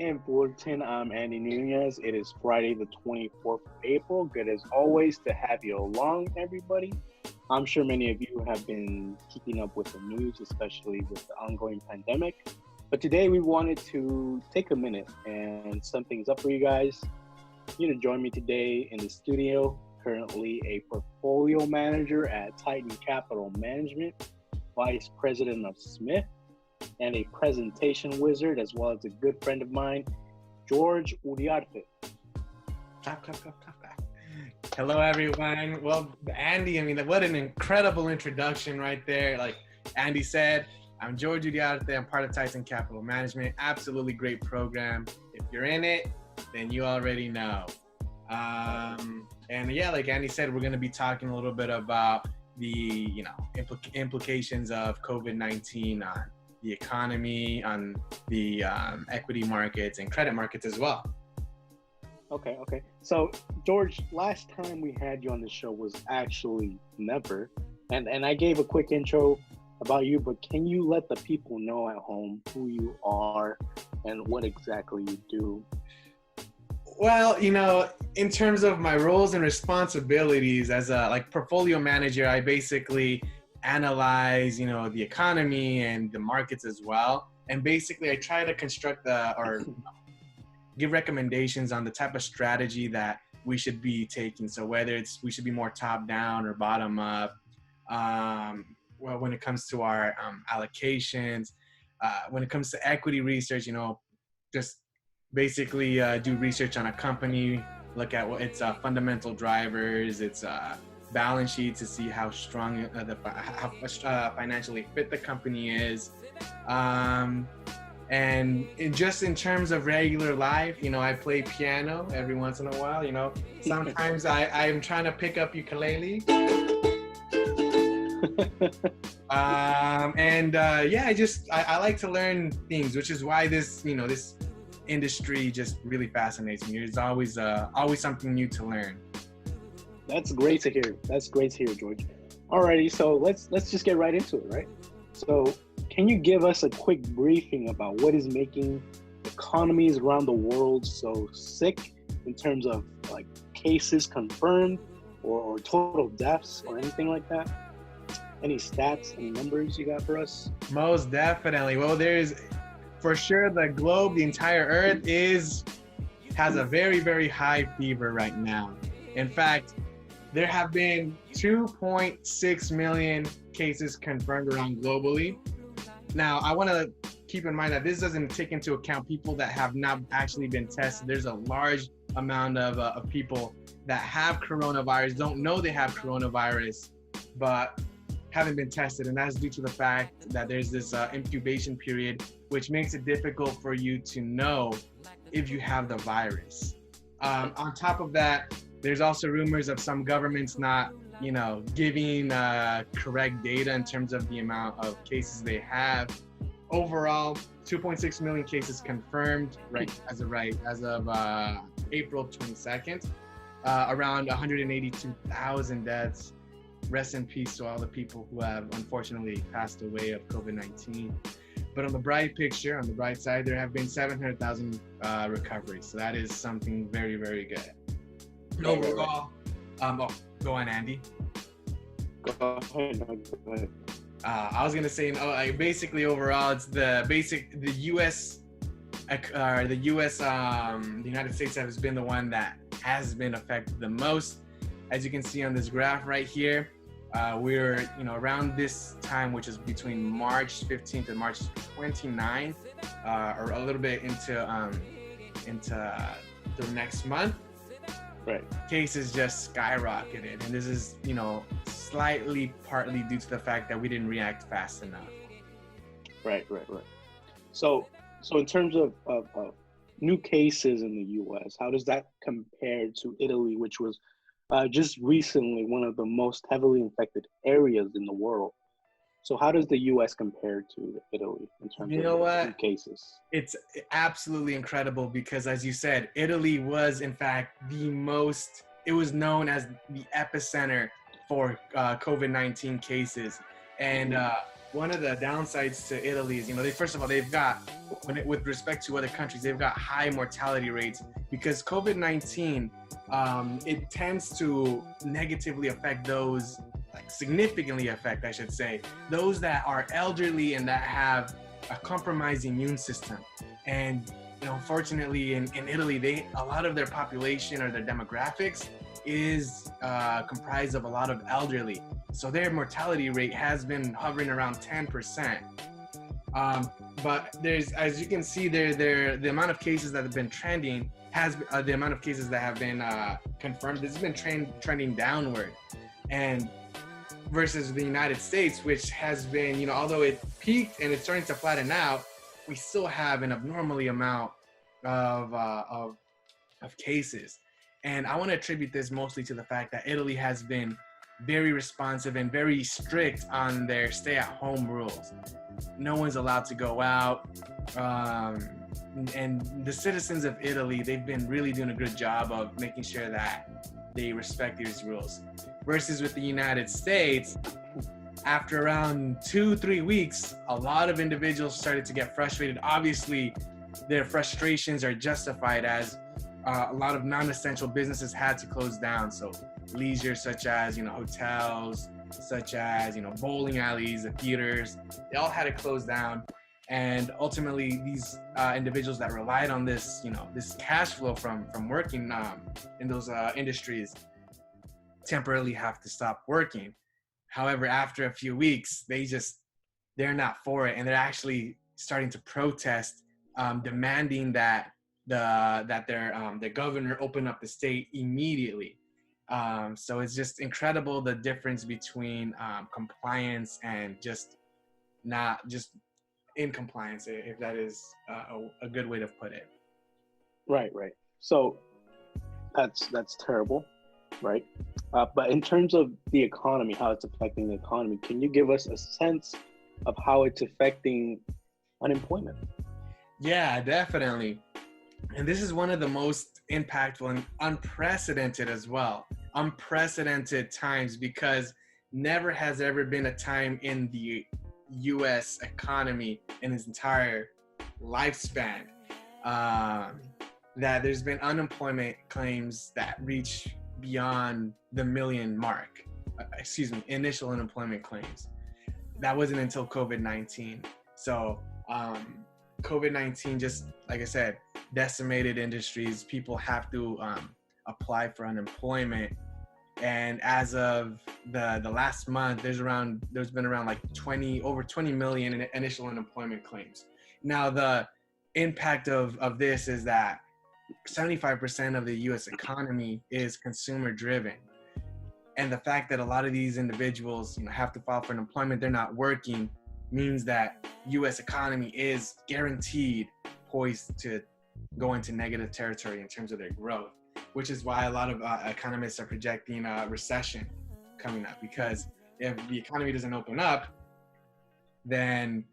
In Fullerton, I'm Andy Nunez. It is Friday, the 24th of April. Good as always to have you along, everybody. I'm sure many of you have been keeping up with the news, especially with the ongoing pandemic. But today we wanted to take a minute and sum things up for you guys. Here to join me today in the studio, currently a portfolio manager at Titan Captial Management, vice president of Smith, and a presentation wizard, as well as a good friend of mine, George Uriarte. Clap, clap, clap, clap, clap. Hello, everyone. Well, Andy, what an incredible introduction right there. Like Andy said, I'm George Uriarte. I'm part of Titan Captial Management. Absolutely great program. If you're in it, then you already know. And yeah, like Andy said, we're going to be talking a little bit about the implications of COVID-19 on the economy, on the equity markets and credit markets as well. Okay. So, George, last time we had you on the show was actually never. And I gave a quick intro about you, but can you let the people know at home who you are and what exactly you do? Well, in terms of my roles and responsibilities as a portfolio manager, I basically analyze, the economy and the markets as well. And basically I try to construct give recommendations on the type of strategy that we should be taking. So whether we should be more top down or bottom up, well, when it comes to our allocations, when it comes to equity research, just basically do research on a company, look at its fundamental drivers, its balance sheet to see how strong how financially fit the company is, and just in terms of regular life, I play piano every once in a while. Sometimes I'm trying to pick up ukulele. I like to learn things, which is why this industry just really fascinates me. There's always something new to learn. That's great to hear. George. Alrighty, so let's just get right into it, right? So, can you give us a quick briefing about what is making economies around the world so sick in terms of cases confirmed or total deaths or anything like that? Any stats, any numbers you got for us? Most definitely. Well, there's for sure the globe, the entire earth has a very, very high fever right now. In fact, there have been 2.6 million cases confirmed around globally. Now, I want to keep in mind that this doesn't take into account people that have not actually been tested. There's a large amount of people that have coronavirus, don't know they have coronavirus, but haven't been tested. And that's due to the fact that there's this incubation period, which makes it difficult for you to know if you have the virus. On top of that, there's also rumors of some governments not, giving correct data in terms of the amount of cases they have. Overall, 2.6 million cases confirmed as of April 22nd. Around 182,000 deaths. Rest in peace to all the people who have unfortunately passed away of COVID-19. But on the bright side, there have been 700,000 recoveries. So that is something very, very good. Overall, go on, Andy. Go ahead. I was gonna say, basically overall, it's the U.S. The United States has been the one that has been affected the most. As you can see on this graph right here, we're around this time, which is between March 15th and March 29th, or a little bit into the next month. Right. Cases just skyrocketed, and this is partly due to the fact that we didn't react fast enough. Right. So in terms of new cases in the U.S., how does that compare to Italy, which was just recently one of the most heavily infected areas in the world? So how does the U.S. compare to Italy in terms of new cases? It's absolutely incredible because, as you said, Italy was in fact it was known as the epicenter for COVID-19 cases. And one of the downsides to Italy is, they first of all, they've got, with respect to other countries, they've got high mortality rates because COVID-19, it tends to negatively affect those, like significantly affect, I should say, those that are elderly and that have a compromised immune system. And unfortunately, in Italy, a lot of their population or their demographics is comprised of a lot of elderly. So their mortality rate has been hovering around 10%. But as you can see, the amount of cases that have been trending the amount of cases that have been confirmed, this has been trending downward. And versus the United States, which has been, although it peaked and it's starting to flatten out, we still have an abnormally amount of cases. And I want to attribute this mostly to the fact that Italy has been very responsive and very strict on their stay-at-home rules. No one's allowed to go out. And the citizens of Italy, they've been really doing a good job of making sure that they respect these rules. Versus with the United States, after around 2-3 weeks, a lot of individuals started to get frustrated. Obviously, their frustrations are justified as a lot of non-essential businesses had to close down. So leisure, such as, hotels, such as, bowling alleys, the theaters, they all had to close down. And ultimately, these individuals that relied on this, this cash flow from working in those industries temporarily have to stop working. However, after a few weeks, they're not for it. And they're actually starting to protest, demanding that their governor open up the state immediately. So it's just incredible the difference between compliance and just not just in compliance, if that is a good way to put it. Right. So that's terrible, right? But in terms of the economy, how it's affecting the economy, can you give us a sense of how it's affecting unemployment? Yeah, definitely. And this is one of the most impactful and unprecedented as well. Unprecedented times, because never has ever been a time in the U.S. economy in its entire lifespan that there's been unemployment claims that reach beyond the million mark. Initial unemployment claims. That wasn't until COVID-19. So COVID-19, just like I said, decimated industries. People have to apply for unemployment. And as of the last month, there's been around like over 20 million in initial unemployment claims. Now, the impact of this is that 75% of the U.S. economy is consumer driven. And the fact that a lot of these individuals, have to file for unemployment, they're not working, means that U.S. economy is guaranteed poised to go into negative territory in terms of their growth, which is why a lot of economists are projecting a recession coming up. Because if the economy doesn't open up, then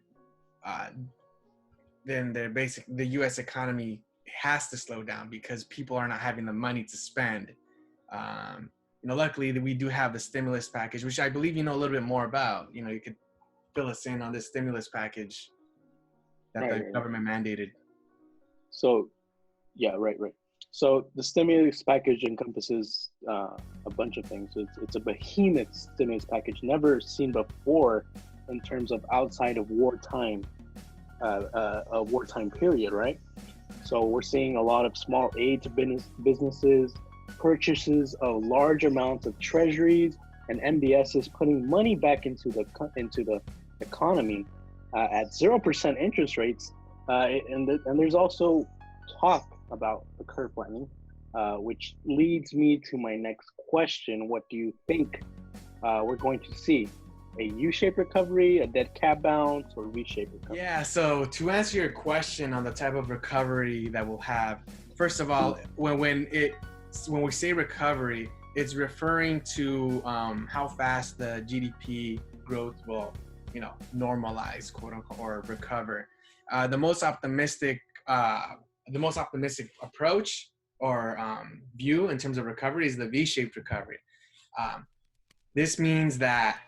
the U.S. economy has to slow down because people are not having the money to spend. Luckily, we do have the stimulus package, which I believe you know a little bit more about. You could fill us in on this stimulus package that the government mandated. So, yeah, right. So the stimulus package encompasses a bunch of things. It's a behemoth stimulus package never seen before in terms of outside of wartime, a wartime period, right? So we're seeing a lot of small aid to businesses, purchases of large amounts of treasuries, and MBS is putting money back into the economy at 0% interest rates. And there's also talk about the curve flattening, which leads me to my next question. What do you think we're going to see? A U-shaped recovery, a dead cat bounce, or V-shaped recovery? Yeah, so to answer your question on the type of recovery that we'll have, first of all, when we say recovery, it's referring to how fast the GDP growth will, normalize, quote unquote, or recover. The most optimistic approach or view in terms of recovery is the V-shaped recovery. This means that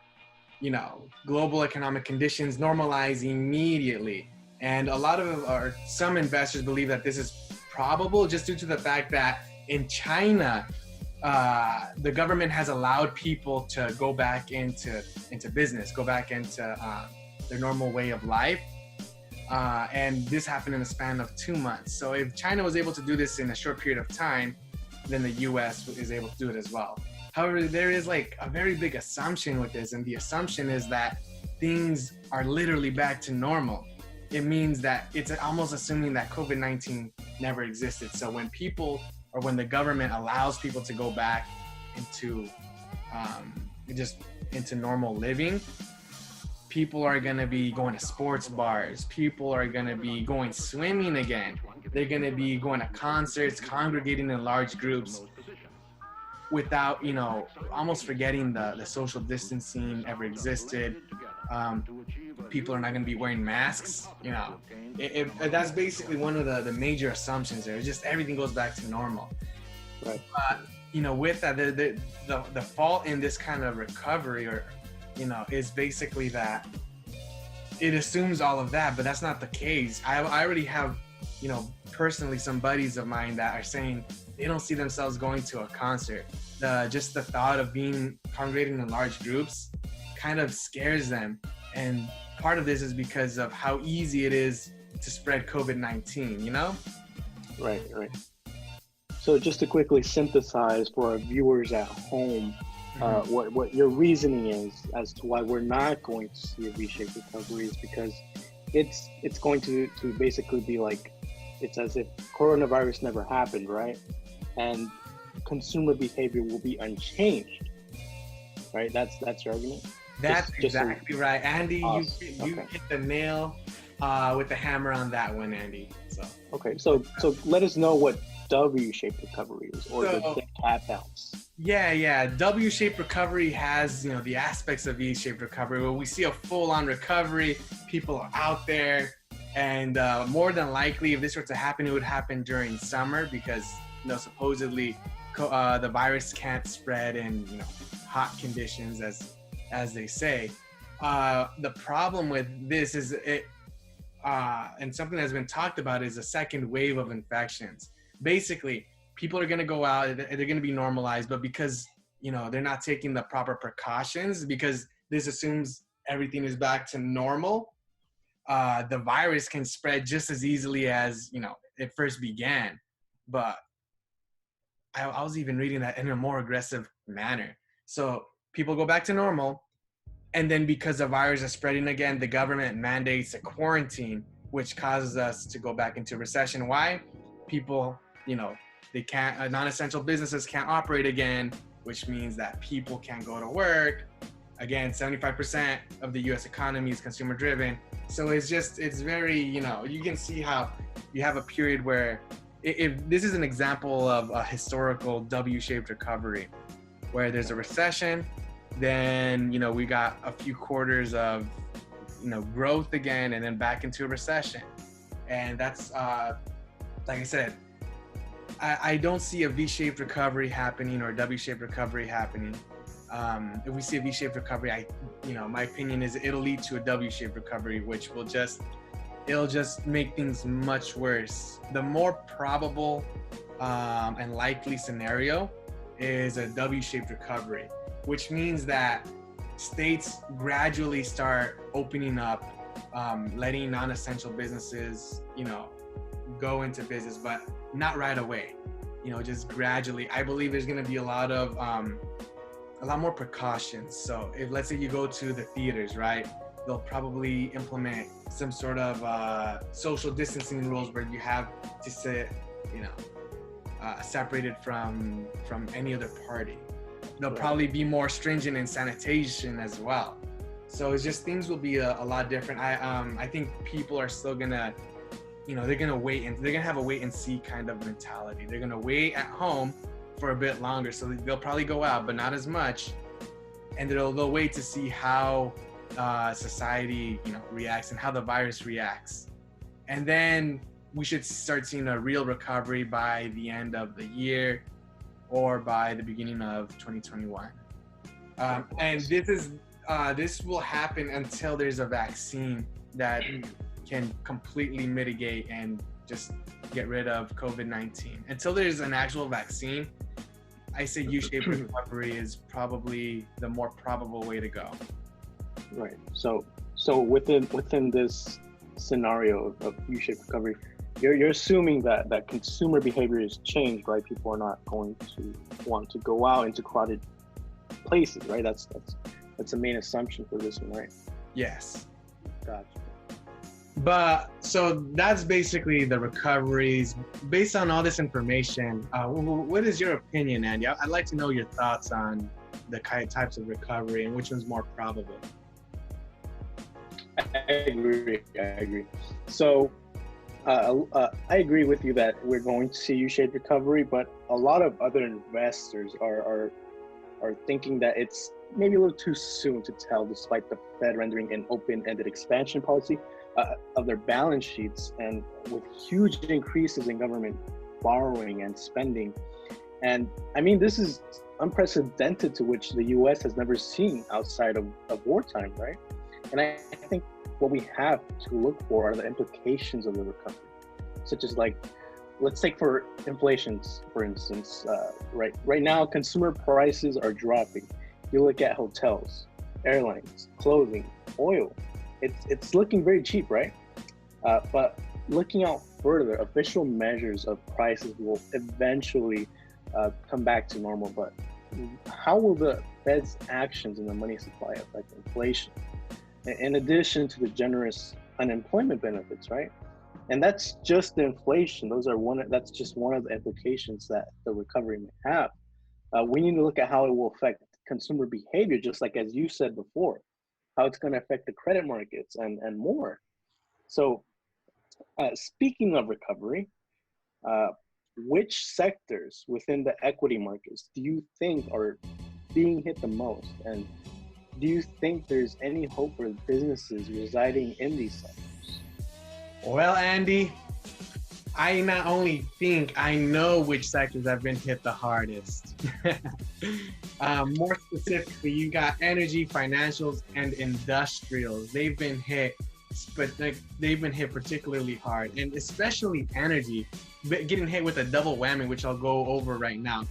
global economic conditions normalize immediately. And a lot of, or some investors believe that this is probable just due to the fact that in China, the government has allowed people to go back into business, go back into their normal way of life. And this happened in a span of 2 months. So if China was able to do this in a short period of time, then the US is able to do it as well. However, there is like a very big assumption with this, and the assumption is that things are literally back to normal. It means that it's almost assuming that COVID-19 never existed. So when the government allows people to go back into into normal living, people are going to be going to sports bars. People are going to be going swimming again. They're going to be going to concerts, congregating in large groups without, almost forgetting the social distancing ever existed. People are not going to be wearing masks. That's basically one of the major assumptions there. It's just everything goes back to normal. Right. But, with that, the fault in this kind of recovery is basically that it assumes all of that, but that's not the case. I already have, personally some buddies of mine that are saying they don't see themselves going to a concert. Just the thought of congregating in large groups kind of scares them. And part of this is because of how easy it is to spread COVID-19, Right. So just to quickly synthesize for our viewers at home, what your reasoning is as to why we're not going to see a V-shaped recovery is because it's going to basically be like, it's as if coronavirus never happened, right? And consumer behavior will be unchanged, right? That's your argument? That's exactly right. Andy, awesome. you hit the nail with the hammer on that one, Andy. So let us know what W-shaped recovery is, or the cat bounce. Yeah. W-shaped recovery has, the aspects of V-shaped recovery where we see a full-on recovery. People are out there, and more than likely, if this were to happen, it would happen during summer because, supposedly the virus can't spread in, hot conditions as they say. The problem with this is and something that's been talked about is a second wave of infections. Basically, people are going to go out, they're going to be normalized, but because, they're not taking the proper precautions, because this assumes everything is back to normal, the virus can spread just as easily as, it first began. But I was even reading that in a more aggressive manner. So people go back to normal, and then because the virus is spreading again, the government mandates a quarantine, which causes us to go back into recession. Why? People, they can't, non-essential businesses can't operate again, which means that people can't go to work. Again, 75% of the US economy is consumer driven. So it's very, you can see how you have a period where if this is an example of a historical W-shaped recovery, where there's a recession, then, we got a few quarters of, growth again, and then back into a recession. And that's, like I said, I don't see a V-shaped recovery happening or a W-shaped recovery happening. If we see a V-shaped recovery, my opinion is it'll lead to a W-shaped recovery, which it'll just make things much worse. The more probable and likely scenario is a W-shaped recovery, which means that states gradually start opening up, letting non-essential businesses, go into business, but not right away, just gradually. I believe there's going to be a lot more precautions. So if, let's say you go to the theaters, right, they'll probably implement some sort of social distancing rules where you have to sit, separated from any other party. They'll probably be more stringent in sanitation as well. So it's just, things will be a lot different. I think people are still gonna, they're gonna wait, and they're gonna have a wait and see kind of mentality. They're gonna wait at home for a bit longer. So they'll probably go out, but not as much. And they'll wait to see how society, reacts and how the virus reacts. And then we should start seeing a real recovery by the end of the year or by the beginning of 2021. And this is This will happen until there's a vaccine that can completely mitigate and just get rid of COVID-19. Until there's an actual vaccine, I say U-shaped recovery is probably the more probable way to go. Right. So within this scenario of U-shaped recovery, you're assuming that consumer behavior has changed, right? People are not going to want to go out into crowded places, right? That's the main assumption for this one, right? Yes. Gotcha. But so that's basically the recoveries. Based on all this information, what is your opinion, Andy? I'd like to know your thoughts on the types of recovery and which one's more probable. I agree. So I agree with you that we're going to see U-shaped recovery, but a lot of other investors are thinking that it's maybe a little too soon to tell, despite the Fed rendering an open-ended expansion policy of their balance sheets, and with huge increases in government borrowing and spending. And I mean, this is unprecedented, to which the US has never seen outside of wartime, right? And I think what we have to look for are the implications of the recovery, such as, like, let's take for inflations, for instance. Right now, consumer prices are dropping. You look at hotels, airlines, clothing, oil. It's looking very cheap, right? But looking out further, official measures of prices will eventually come back to normal. But how will the Fed's actions in the money supply affect inflation, in addition to the generous unemployment benefits, right? And that's just the inflation. That's just one of the implications that the recovery may have. We need to look at how it will affect consumer behavior, just like as you said before, how it's going to affect the credit markets and more. So speaking of recovery, which sectors within the equity markets do you think are being hit the most? And do you think there's any hope for businesses residing in these sectors? Well, Andy, I not only think, I know which sectors have been hit the hardest. More specifically, you got energy, financials, and industrials. They've been hit, but they've been hit particularly hard, and especially energy, getting hit with a double whammy, which I'll go over right now.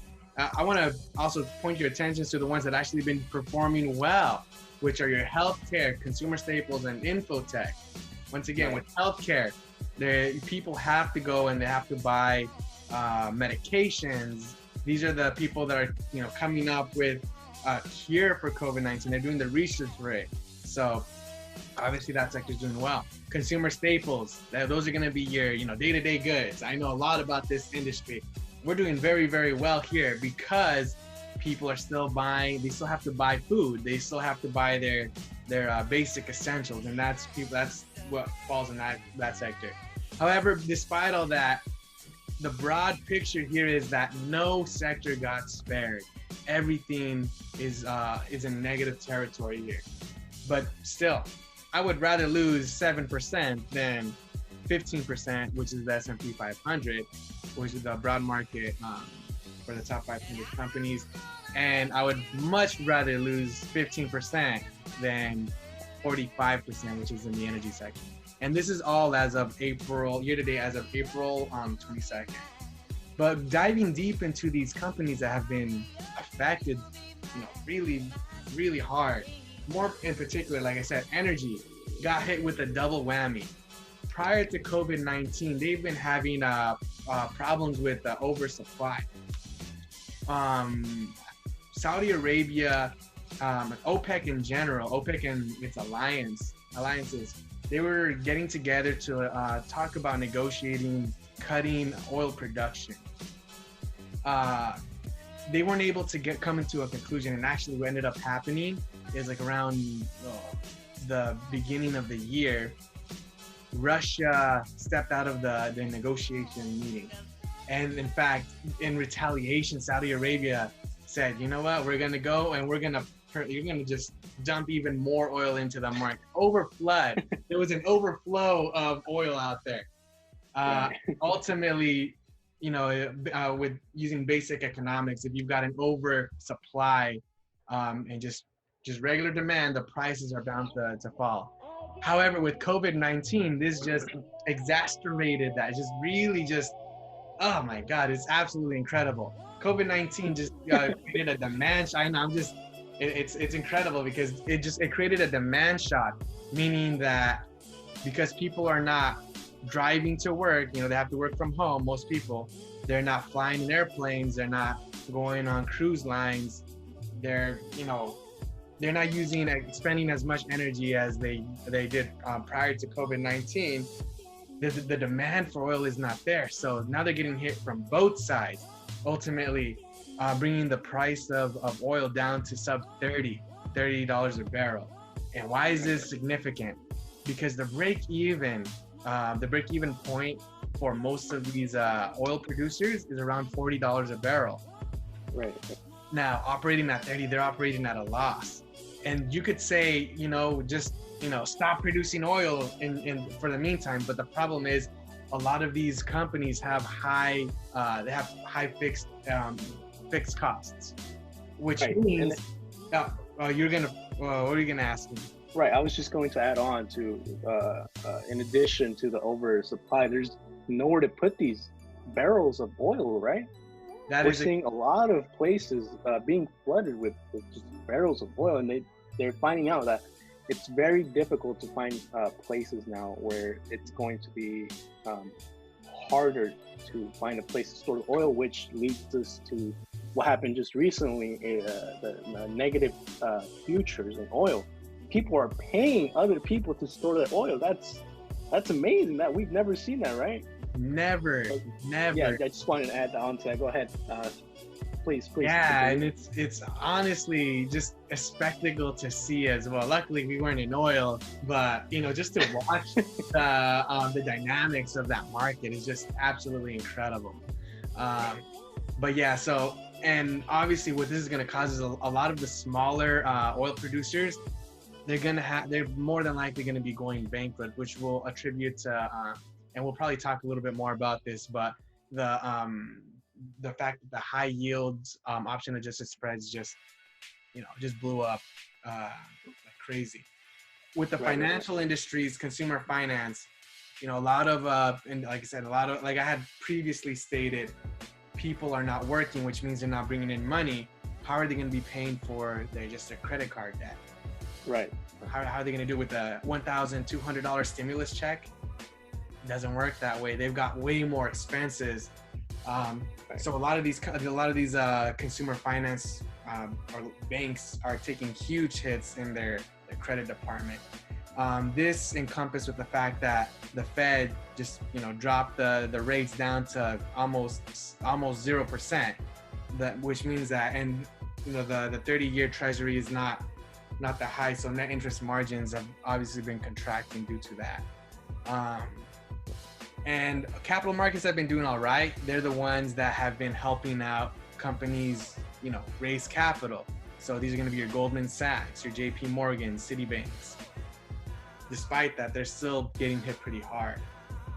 I want to also point your attention to the ones that actually been performing well, which are your healthcare, consumer staples, and infotech. Once again, with healthcare, people have to go and they have to buy medications. These are the people that are, coming up with a cure for COVID-19. They're doing the research for it. So obviously that sector's doing well. Consumer staples, those are going to be your, day-to-day goods. I know a lot about this industry. We're doing very, very well here because people are still buying. They still have to buy food. They still have to buy their basic essentials, and that's what falls in that sector. However, despite all that, the broad picture here is that no sector got spared. Everything is in negative territory here. But still, I would rather lose 7% than 15%, which is the S&P 500, which is the broad market for the top 500 companies. And I would much rather lose 15% than 45%, which is in the energy sector. And this is all as of April, year-to-date as of April 22nd. But diving deep into these companies that have been affected, really, really hard. More in particular, like I said, energy got hit with a double whammy. Prior to COVID-19, they've been having problems with oversupply. Saudi Arabia, OPEC in general, OPEC and its alliances, they were getting together to talk about negotiating cutting oil production. They weren't able to come into a conclusion, and actually what ended up happening is, like, around the beginning of the year, Russia stepped out of the negotiation meeting. And in fact, in retaliation, Saudi Arabia said, you know what, we're gonna go and you're gonna just dump even more oil into the market. Overflood. There was an overflow of oil out there. Ultimately, with using basic economics, if you've got an oversupply and just just regular demand, the prices are bound to fall. However, with COVID-19, this just exacerbated that. Just really just, oh my God, it's absolutely incredible. COVID-19 just created a demand. I know, it's incredible because it created a demand shock, meaning that because people are not driving to work, they have to work from home. Most people, they're not flying in airplanes, they're not going on cruise lines, they're not spending as much energy as they did prior to COVID-19. The demand for oil is not there, so now they're getting hit from both sides, ultimately bringing the price of oil down to sub $30 a barrel. And why is this significant? Because the break-even point for most of these oil producers is around $40 a barrel. Right. Now, operating at 30, they're operating at a loss. And you could say, just stop producing oil for the meantime. But the problem is, a lot of these companies have high fixed costs, which means what are you gonna ask me? Right. I was just going to add on to, in addition to the oversupply, there's nowhere to put these barrels of oil, right? We're seeing a lot of places being flooded with just barrels of oil, and they're finding out that it's very difficult to find places now where it's going to be harder to find a place to store the oil, which leads us to what happened just recently, the negative futures in oil. People are paying other people to store their oil. That's amazing. That we've never seen that, right? Never. Yeah, I just wanted to add on to that. Go ahead, please. Yeah, and it's honestly just a spectacle to see as well. Luckily, we weren't in oil, but just to watch the dynamics of that market is just absolutely incredible. But yeah, so, and obviously, what this is going to cause is a lot of the smaller oil producers, they're more than likely going to be going bankrupt, which will attribute to and we'll probably talk a little bit more about this, but the fact that the high yields option adjusted spreads just blew up like crazy. With the financial industries, consumer finance, a lot of and like I said, like I had previously stated, people are not working, which means they're not bringing in money. How are they going to be paying for their credit card debt? Right. How are they going to do it with a $1,200 stimulus check? Doesn't work that way. They've got way more expenses. So a lot of these consumer finance or banks are taking huge hits in their credit department. This encompassed with the fact that the Fed just dropped the rates down to almost 0%. Which means that, and the 30-year Treasury is not that high, so net interest margins have obviously been contracting due to that. And capital markets have been doing all right. They're the ones that have been helping out companies, raise capital. So these are going to be your Goldman Sachs, your JP Morgan, Citibanks. Despite that, they're still getting hit pretty hard.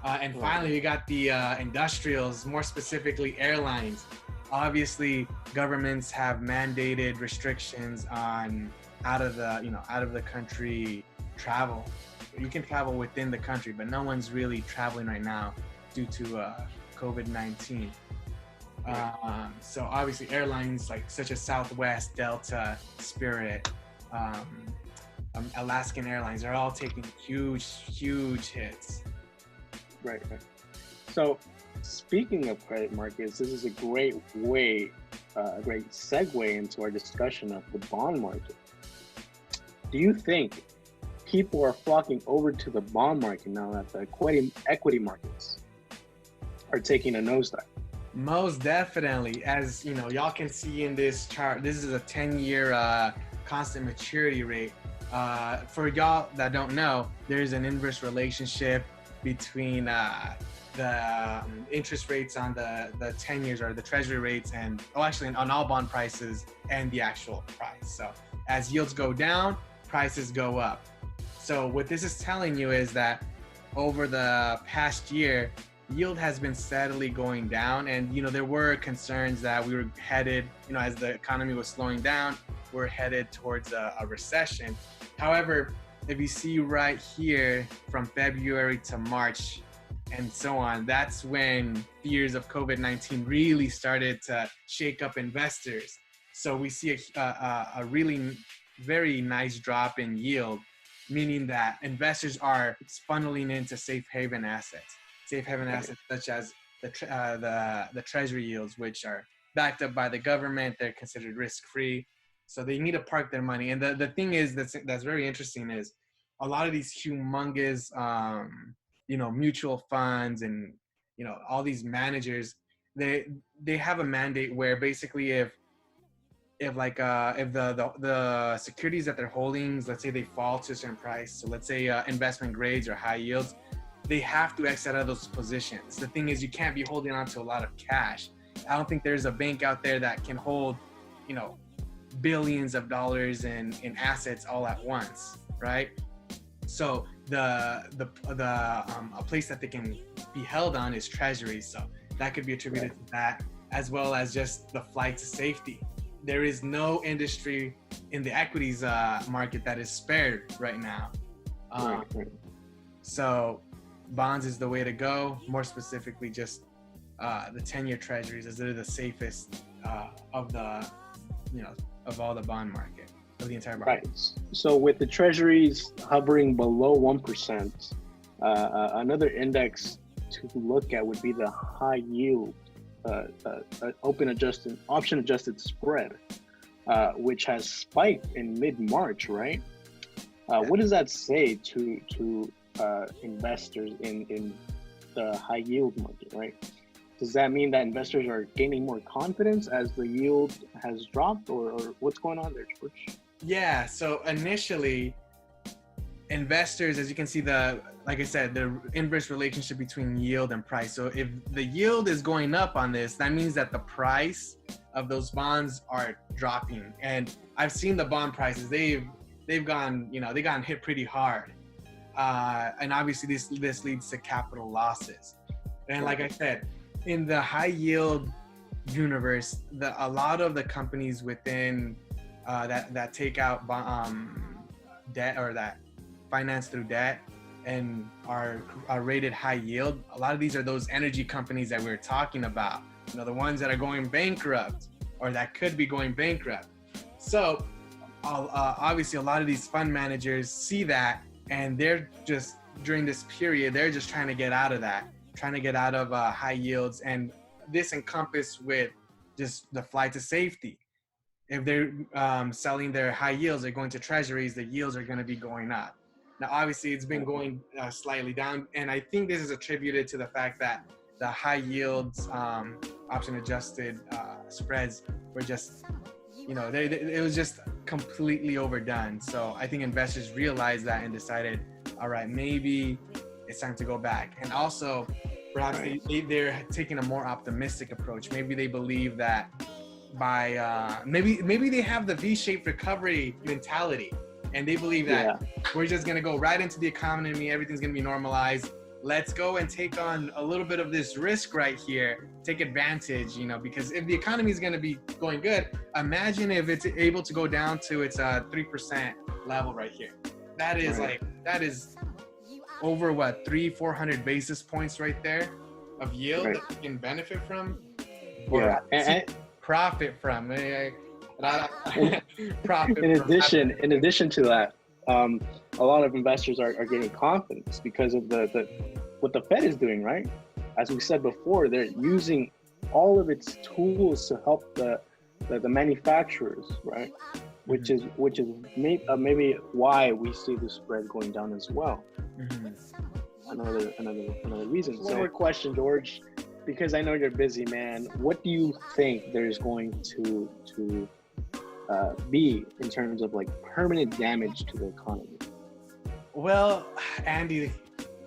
And finally, you got the industrials, more specifically airlines. Obviously, governments have mandated restrictions on out of the country travel. You can travel within the country, but no one's really traveling right now due to COVID-19. So obviously airlines such as Southwest, Delta, Spirit, Alaskan Airlines are all taking huge hits. Right. So speaking of credit markets, this is a great way, a great segue into our discussion of the bond market. Do you think people are flocking over to the bond market now that the equity markets are taking a nosedive? Most definitely. As y'all can see in this chart, this is a 10-year constant maturity rate. For y'all that don't know, there's an inverse relationship between the interest rates on the 10 years or the treasury rates and on all bond prices and the actual price. So as yields go down, prices go up. So what this is telling you is that over the past year, yield has been steadily going down, and there were concerns that we were headed, as the economy was slowing down, we're headed towards a recession. However, if you see right here from February to March and so on, that's when fears of COVID-19 really started to shake up investors. So we see a really very nice drop in yield, meaning that investors are funneling into safe haven assets such as the treasury yields, which are backed up by the government. They're considered risk-free, so they need to park their money. And the thing is that's very interesting is a lot of these humongous mutual funds and all these managers, they have a mandate where basically if the securities that they're holding, let's say they fall to a certain price, so let's say investment grades or high yields, they have to exit out of those positions. The thing is, you can't be holding on to a lot of cash. I don't think there's a bank out there that can hold billions of dollars in assets all at once, right? So a place that they can be held on is treasuries. So that could be attributed to that, as well as just the flight to safety. There is no industry in the equities market that is spared right now. So bonds is the way to go. More specifically, just the 10-year treasuries, as they're the safest of all the bond market, of the entire market. Right. So with the treasuries hovering below 1%, another index to look at would be the high yield option adjusted spread, which has spiked in mid-March, right? What does that say to investors in the high yield market, right? Does that mean that investors are gaining more confidence as the yield has dropped, or what's going on there, George? Yeah, so initially, investors, as you can see, like I said, the inverse relationship between yield and price. So if the yield is going up on this, that means that the price of those bonds are dropping. And I've seen the bond prices; they've gone, they gotten hit pretty hard. And obviously, this leads to capital losses. And like I said, in the high yield universe, a lot of the companies within that take out debt, or that finance through debt and are rated high yield, a lot of these are those energy companies that we were talking about, the ones that are going bankrupt or that could be going bankrupt. So obviously a lot of these fund managers see that, and they're just, during this period, they're just trying to get out of that, trying to get out of high yields. And this encompass with just the flight to safety. If they're selling their high yields, they're going to treasuries, the yields are going to be going up. Now, obviously, it's been going slightly down, and I think this is attributed to the fact that the high yields option-adjusted spreads were just, it was just completely overdone. So I think investors realized that and decided, all right, maybe it's time to go back. And also, perhaps they're taking a more optimistic approach. Maybe they believe that by maybe they have the V-shaped recovery mentality, and they believe that we're just going to go right into the economy, everything's going to be normalized. Let's go and take on a little bit of this risk right here, take advantage, because if the economy is going to be going good, imagine if it's able to go down to its 3% level right here. That is that is over 300-400 basis points right there of yield that you can benefit from. And profit from. In addition to that, a lot of investors are getting confidence because of the what the Fed is doing, right? As we said before, they're using all of its tools to help the manufacturers, right? Which is maybe why we see the spread going down as well. Another reason. One more question, George, because I know you're busy, man. What do you think there's going to be in terms of permanent damage to the economy? Well, Andy,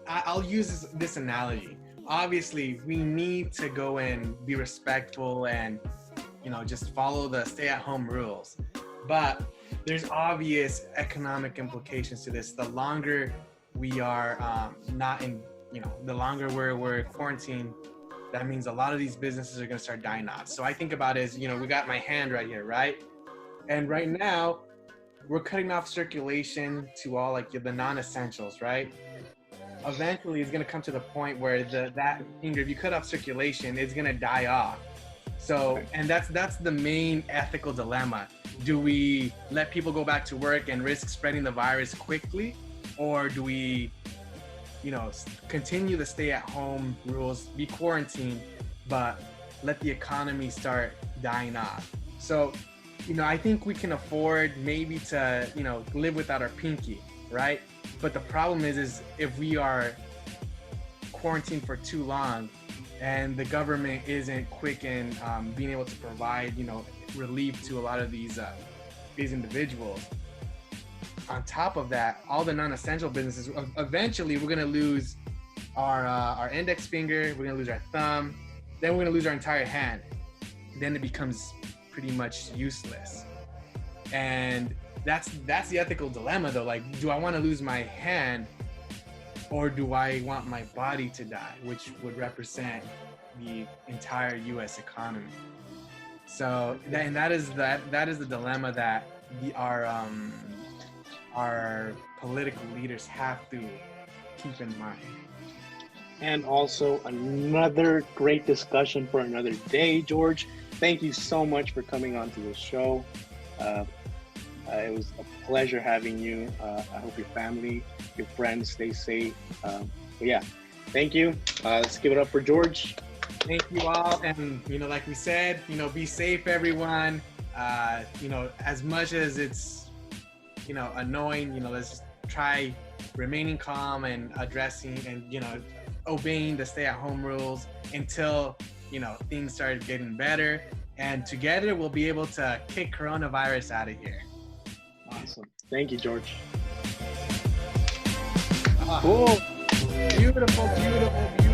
I'll use this analogy. Obviously, we need to go and be respectful and just follow the stay-at-home rules. But there's obvious economic implications to this. The longer we are not in, the longer we're quarantined, that means a lot of these businesses are going to start dying off. So I think about it as, we got my hand right here, right? And right now, we're cutting off circulation to all like the non-essentials, right? Eventually, it's gonna come to the point where that finger, if you cut off circulation, it's gonna die off. So, and that's the main ethical dilemma. Do we let people go back to work and risk spreading the virus quickly, or do we, continue the stay-at-home rules, be quarantined, but let the economy start dying off? So, I think we can afford maybe to, live without our pinky, right? But the problem is if we are quarantined for too long and the government isn't quick in being able to provide, relief to a lot of these individuals. On top of that, all the non-essential businesses, eventually we're gonna lose our index finger, we're gonna lose our thumb, then we're gonna lose our entire hand. Then it becomes pretty much useless. And that's the ethical dilemma though. Like, do I want to lose my hand, or do I want my body to die, which would represent the entire U.S. economy? So that is the dilemma that our political leaders have to keep in mind. And also another great discussion for another day, George. Thank you so much for coming on to the show. It was a pleasure having you. I hope your family, your friends stay safe. But yeah, thank you. Let's give it up for George. Thank you all. And, like we said, be safe, everyone. As much as it's, annoying, let's just try remaining calm and addressing and, obeying the stay-at-home rules until, things start getting better. And together we'll be able to kick coronavirus out of here. Awesome. Thank you, George. Cool. Beautiful, beautiful, beautiful.